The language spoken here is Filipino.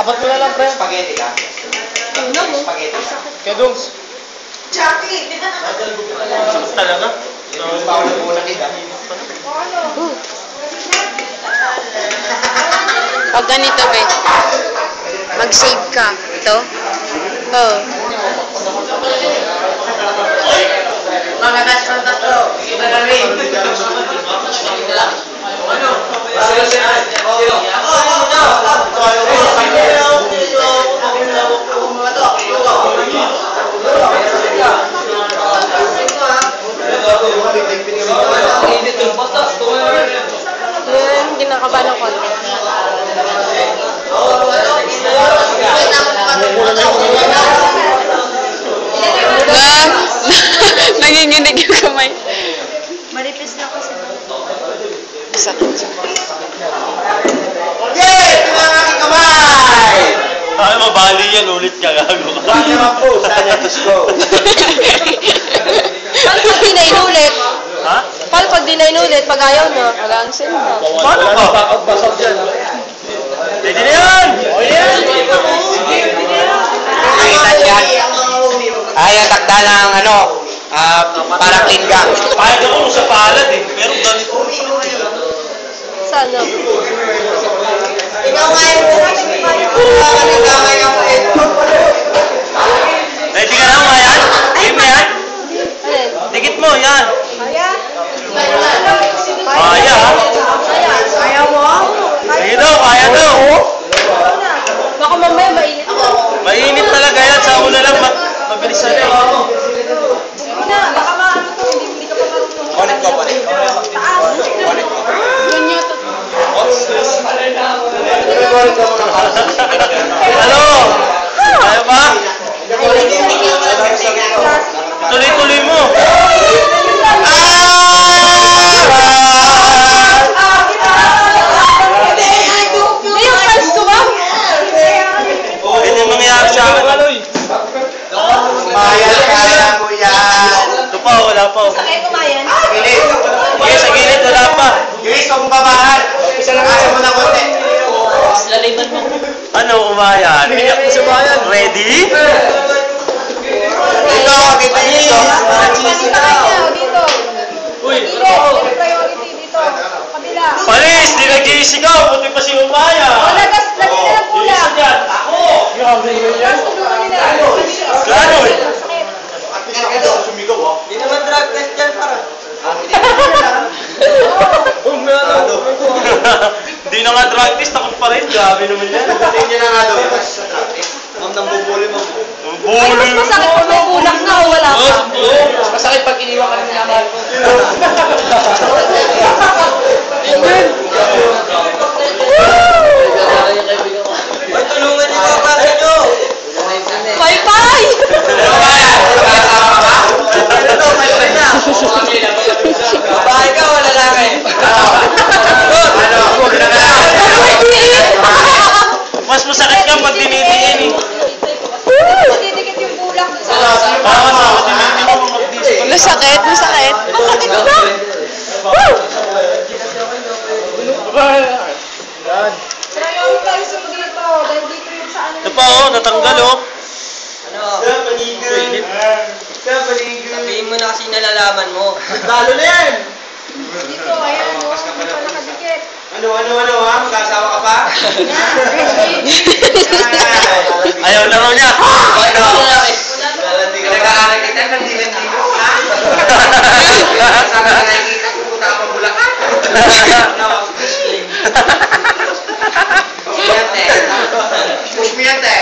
Abot mo na lang, pre. Spaghetti ka? Spaghetti ka? Kaya Dungs. Jackie! Talaga? Pag ganito, be. Mag-save ka. Ito? Oo. Mga national tatlo. Kita na rin. Kinakabahan ng konti. Nanginginig yung kamay. Manipis na kasi. Sakit. Yay! Ito ang aking kamay! Ay, mabali yan. Ulit ka gago. Bakit naman po? Saan yung disco? Paano pag di na inulit? Ha? Paano pag di na inulit? Pag ayaw na, mag-aangsin na. Paano ba? Back-out dyan. Pwede na yan! Nakita niya? Ay, ang takda ng ano, parang lingga. Pahig ako sa palad eh. Pero ganito. Sana. Ikaw nga yung Ready ka na, Mayan? Game na yan? Alin? Dikit mo, yan. Kaya? Kaya, ha? Kaya? Kaya mo? Sige daw, kaya daw. Baka mamaya mainit na. Mainit talaga yan. Sa una lang, mabilis na yan. Hindi na, baka maano to. Hindi ka pa marunong. Connect ko, connect ko. Taas. Connect ko. Yun yun. Ano? Kaya ba? Tuloy-tuloy mo. Hindi yung pals ko ba? Yan yung mangyayari sa akin. Mayan, kaya mo yan. Ito pa, wala pa. Sakay kumayan. Gilid. Sige, sa gilid, wala pa. Grace, huwag mong babahan. Isa lang kaya mo na konti. Ano, umayan? Iyak mo sa bayan. Ready? Ito, kita niyo ito. Dito kanya, dito. Uy, Dito, dito priority, dito. Kabila. palis! Di nag-iisigaw. Buti pa si umaya. Lagas, lagi na lang pula. Iisa dyan. Ako! Lagas, tulo nila. Gano eh? Sakit. Hindi naman drug test dyan, parang. Di na nga drug test. Takot pa rin. Grabe naman yan. Tingnan niya na nga daw yung sa drug test. Ma'am, nang bubuli mo. Ay, mas masakit kung may bulak na o wala pa. Masakit pag iniwan ka ng minamahal ko. Ay, tulungan niyo mga klase niyo. Bye-bye! Babae ka o lalaki? Mas masakit ka pag dinidiin eh. Didikit yung bulak sa Baka sa dinidiin mo mag-disco. Masakit, masakit. Masakit ba? Kailangan tayo sa dito. Dahil dito yung sa ano. Ito pa oh, natanggal oh. Sa paligid. Sa paligid. Sabihin mo na kasi nalalaman mo. Lalo na yan. Dito, ayan o. Hindi pa nakadikit. Ano, ha? Mag-asawa ka pa? Ayaw na raw niya. Ano? Nag-aaral kita, nagdilan-dilan mo, ha? Sabi na nakikita, pupunta ka pang Bulacan. Push me yan, te. Push me yan, te.